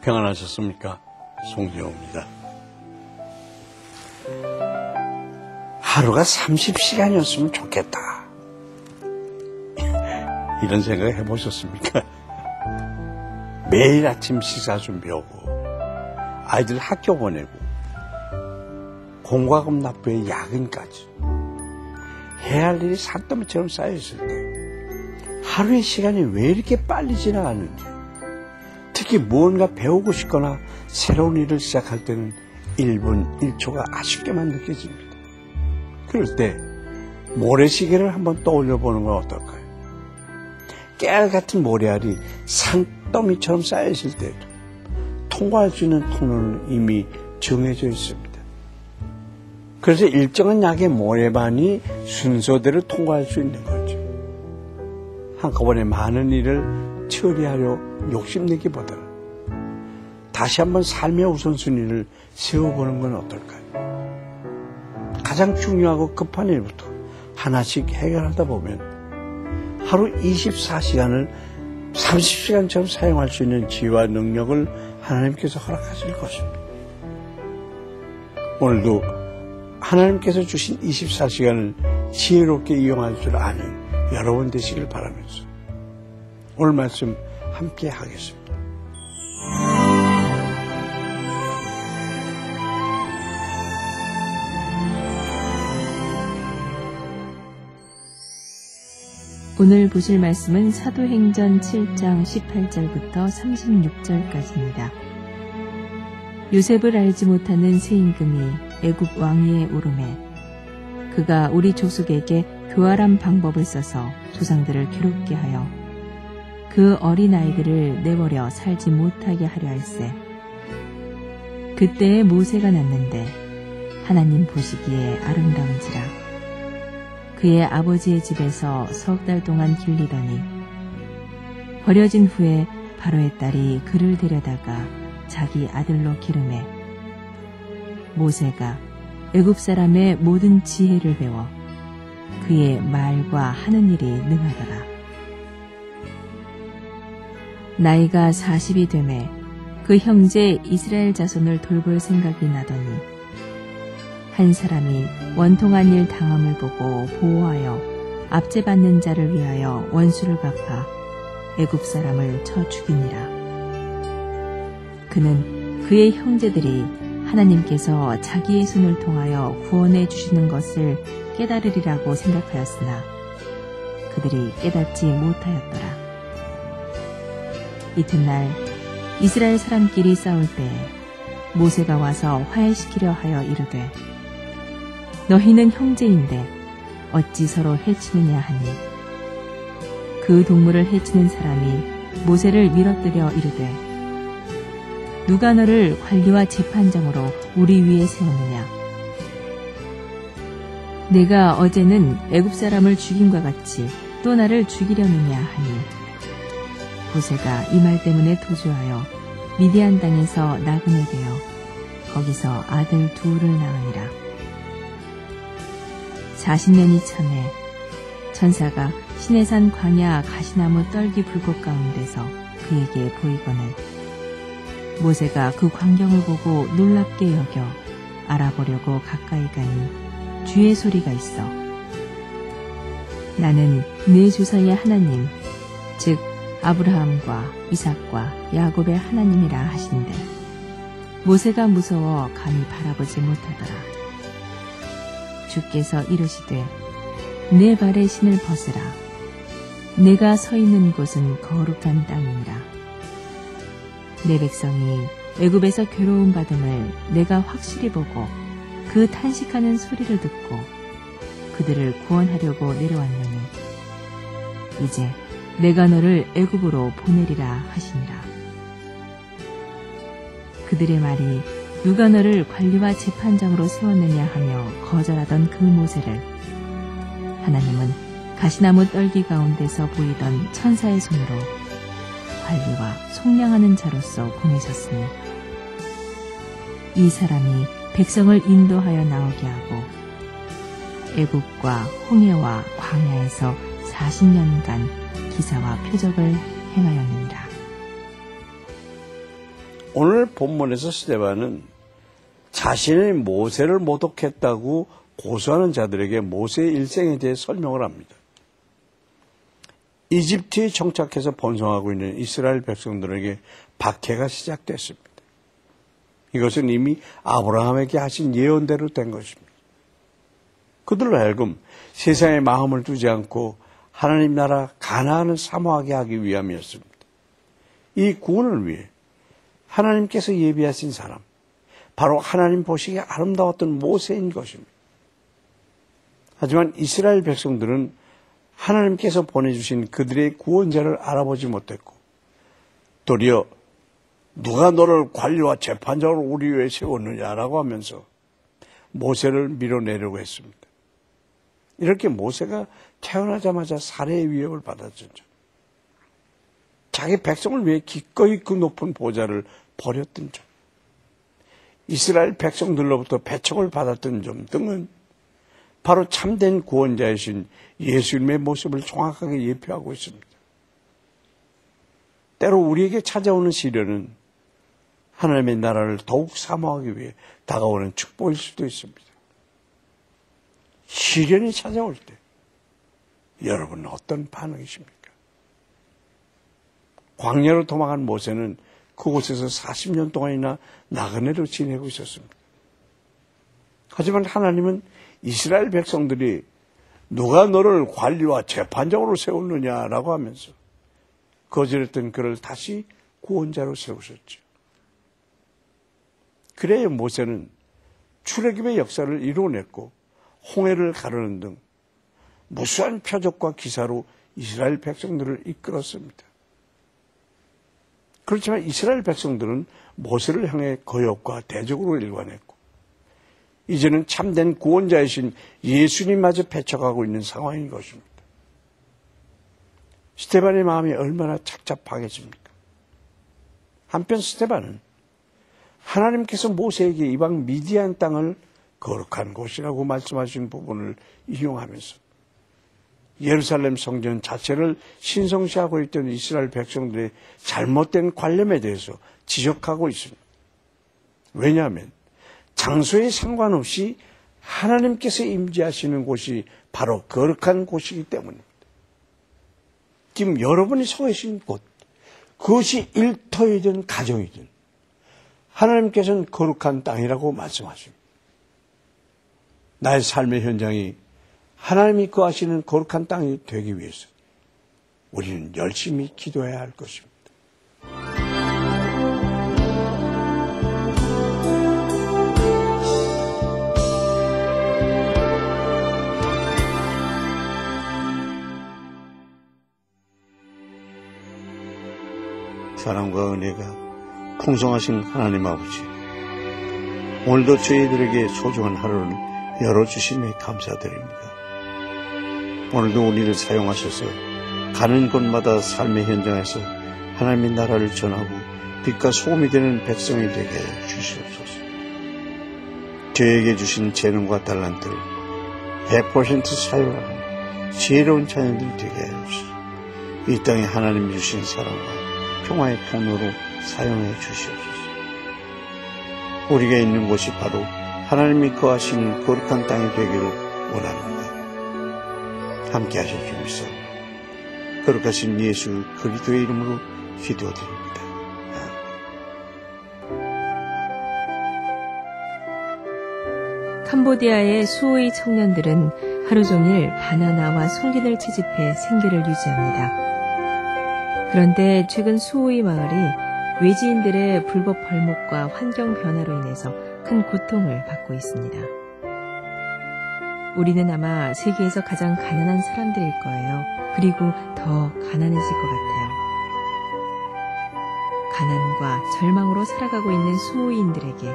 평안하셨습니까? 송지호입니다. 하루가 30시간이었으면 좋겠다. 이런 생각 해보셨습니까? 매일 아침 식사 준비하고 아이들 학교 보내고 공과금 납부에 야근까지 해야 할 일이 산더미처럼 쌓여있을 때 하루의 시간이 왜 이렇게 빨리 지나가는지, 특히 무언가 배우고 싶거나 새로운 일을 시작할 때는 1분 1초가 아쉽게만 느껴집니다. 그럴 때 모래시계를 한번 떠올려 보는 건 어떨까요? 깨알같은 모래알이 산더미처럼 쌓여있을 때에도 통과할 수 있는 통로는 이미 정해져 있습니다. 그래서 일정한 양의 모래반이 순서대로 통과할 수 있는 거죠. 한꺼번에 많은 일을 처리하려 욕심내기보다는 다시 한번 삶의 우선순위를 세워보는 건 어떨까요? 가장 중요하고 급한 일부터 하나씩 해결하다 보면 하루 24시간을 30시간처럼 사용할 수 있는 지혜와 능력을 하나님께서 허락하실 것입니다. 오늘도 하나님께서 주신 24시간을 지혜롭게 이용할 줄 아는 여러분 되시길 바라면서 오늘 말씀 함께 하겠습니다. 오늘 보실 말씀은 사도행전 7장 18절부터 36절까지입니다. 요셉을 알지 못하는 새 임금이 애굽 왕위에 오르매 그가 우리 조숙에게 교활한 방법을 써서 조상들을 괴롭게 하여 그 어린 아이들을 내버려 살지 못하게 하려 할세. 그때에 모세가 났는데 하나님 보시기에 아름다운지라. 그의 아버지의 집에서 석 달 동안 길리더니 버려진 후에 바로의 딸이 그를 데려다가 자기 아들로 기르매 모세가 애굽 사람의 모든 지혜를 배워 그의 말과 하는 일이 능하더라. 나이가 40이 되매 그 형제 이스라엘 자손을 돌볼 생각이 나더니 한 사람이 원통한 일 당함을 보고 보호하여 압제받는 자를 위하여 원수를 갚아 애굽 사람을 쳐 죽이니라. 그는 그의 형제들이 하나님께서 자기의 손을 통하여 구원해 주시는 것을 깨달으리라고 생각하였으나 그들이 깨닫지 못하였더라. 이튿날 이스라엘 사람끼리 싸울 때 모세가 와서 화해시키려 하여 이르되 너희는 형제인데 어찌 서로 해치느냐 하니 그 동물을 해치는 사람이 모세를 밀어뜨려 이르되 누가 너를 관리와 재판장으로 우리 위에 세우느냐. 내가 어제는 애굽 사람을 죽임과 같이 또 나를 죽이려느냐 하니 모세가 이 말 때문에 도주하여 미디안 땅에서 나그네 되어 거기서 아들 둘을 낳으니라. 40년이 참에 천사가 시내산 광야 가시나무 떨기 불꽃 가운데서 그에게 보이거늘 모세가 그 광경을 보고 놀랍게 여겨 알아보려고 가까이 가니 주의 소리가 있어 나는 네 조상의 하나님 즉 아브라함과 이삭과 야곱의 하나님이라 하신대 모세가 무서워 감히 바라보지 못하더라. 주께서 이르시되 내 발의 신을 벗으라. 내가 서 있는 곳은 거룩한 땅이니라. 내 백성이 애굽에서 괴로움 받음을 내가 확실히 보고 그 탄식하는 소리를 듣고 그들을 구원하려고 내려왔노니 이제 내가 너를 애굽으로 보내리라 하시니라. 그들의 말이 누가 너를 관리와 재판장으로 세웠느냐 하며 거절하던 그 모세를 하나님은 가시나무 떨기 가운데서 보이던 천사의 손으로 관리와 속량하는 자로서 보내셨으니 이 사람이 백성을 인도하여 나오게 하고 애굽과 홍해와 광야에서 40년간 기사와 표적을 행하였느니라. 오늘 본문에서 스데반은 자신의 모세를 모독했다고 고소하는 자들에게 모세의 일생에 대해 설명을 합니다. 이집트에 정착해서 번성하고 있는 이스라엘 백성들에게 박해가 시작됐습니다. 이것은 이미 아브라함에게 하신 예언대로 된 것입니다. 그들로 하여금 세상에 마음을 두지 않고 하나님 나라 가나안을 사모하게 하기 위함이었습니다. 이 구원을 위해 하나님께서 예비하신 사람, 바로 하나님 보시기에 아름다웠던 모세인 것입니다. 하지만 이스라엘 백성들은 하나님께서 보내주신 그들의 구원자를 알아보지 못했고 도리어 누가 너를 관리와 재판장으로 우리 위에 세웠느냐라고 하면서 모세를 밀어내려고 했습니다. 이렇게 모세가 태어나자마자 살해의 위협을 받았죠. 자기 백성을 위해 기꺼이 그 높은 보좌를 버렸던 점, 이스라엘 백성들로부터 배척을 받았던 점 등은 바로 참된 구원자이신 예수님의 모습을 정확하게 예표하고 있습니다. 때로 우리에게 찾아오는 시련은 하나님의 나라를 더욱 사모하기 위해 다가오는 축복일 수도 있습니다. 시련이 찾아올 때 여러분은 어떤 반응이십니까? 광야로 도망한 모세는 그곳에서 40년 동안이나 나그네로 지내고 있었습니다. 하지만 하나님은 이스라엘 백성들이 누가 너를 관리와 재판장으로 세웠느냐라고 하면서 거절했던 그를 다시 구원자로 세우셨죠. 그래야 모세는 출애굽의 역사를 이루어냈고 홍해를 가르는 등 무수한 표적과 기사로 이스라엘 백성들을 이끌었습니다. 그렇지만 이스라엘 백성들은 모세를 향해 거역과 대적으로 일관했고 이제는 참된 구원자이신 예수님마저 배척하고 있는 상황인 것입니다. 스데반의 마음이 얼마나 착잡하겠습니까? 한편 스데반은 하나님께서 모세에게 이방 미디안 땅을 거룩한 곳이라고 말씀하신 부분을 이용하면서 예루살렘 성전 자체를 신성시하고 있던 이스라엘 백성들의 잘못된 관념에 대해서 지적하고 있습니다. 왜냐하면 장소에 상관없이 하나님께서 임재하시는 곳이 바로 거룩한 곳이기 때문입니다. 지금 여러분이 서 계신 곳, 그것이 일터이든 가정이든 하나님께서는 거룩한 땅이라고 말씀하십니다. 나의 삶의 현장이 하나님이 거하시는 거룩한 땅이 되기 위해서 우리는 열심히 기도해야 할 것입니다. 사랑과 은혜가 풍성하신 하나님 아버지, 오늘도 저희들에게 소중한 하루를 열어주심에 감사드립니다. 오늘도 우리를 사용하셔서 가는 곳마다 삶의 현장에서 하나님의 나라를 전하고 빛과 소금이 되는 백성이 되게 주시옵소서. 저에게 주신 재능과 달란트를 100% 사용하는 지혜로운 자녀들이 되게 하여 주시옵소서. 이 땅에 하나님이 주신 사랑과 평화의 통로로 사용해 주시옵소서. 우리가 있는 곳이 바로 하나님이 거하시는 거룩한 땅이 되기를 원합니다. 함께 하실 줄 믿사옵니다. 거룩하신 예수 그리스도의 이름으로 기도드립니다. 캄보디아의 수호이 청년들은 하루 종일 바나나와 송진을 채집해 생계를 유지합니다. 그런데 최근 수호이 마을이 외지인들의 불법 벌목과 환경 변화로 인해서 큰 고통을 받고 있습니다. 우리는 아마 세계에서 가장 가난한 사람들일 거예요. 그리고 더 가난해질 것 같아요. 가난과 절망으로 살아가고 있는 수호이인들에게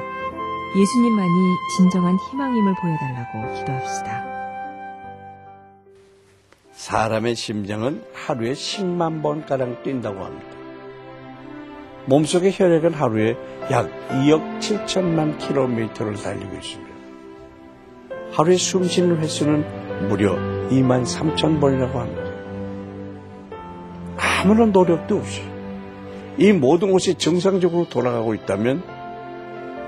예수님만이 진정한 희망임을 보여달라고 기도합시다. 사람의 심장은 하루에 10만 번가량 뛴다고 합니다. 몸속의 혈액은 하루에 약 2억 7천만 킬로미터를 달리고 있습니다. 하루에 숨쉬는 횟수는 무려 2만 3천 번이라고 합니다. 아무런 노력도 없이 이 모든 것이 정상적으로 돌아가고 있다면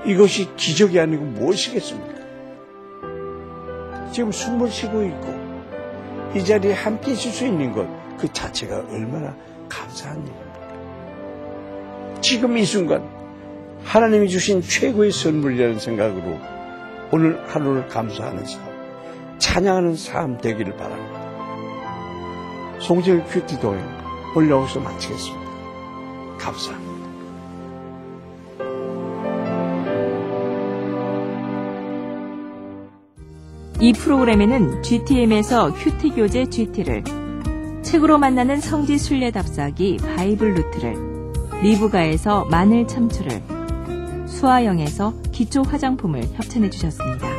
이것이 기적이 아니고 무엇이겠습니까? 지금 숨을 쉬고 있고 이 자리에 함께 있을 수 있는 것 그 자체가 얼마나 감사한 일입니까? 지금 이 순간 하나님이 주신 최고의 선물이라는 생각으로 오늘 하루를 감사하는 삶, 찬양하는 삶 되기를 바랍니다. 송재일 큐티도에 올라오서 마치겠습니다. 감사합니다. 이 프로그램에는 GTM에서 큐티 교재 GT를, 책으로 만나는 성지 순례 답사기 바이블 루트를, 리브가에서 마늘 참치를, 수아영에서 기초 화장품을 협찬해 주셨습니다.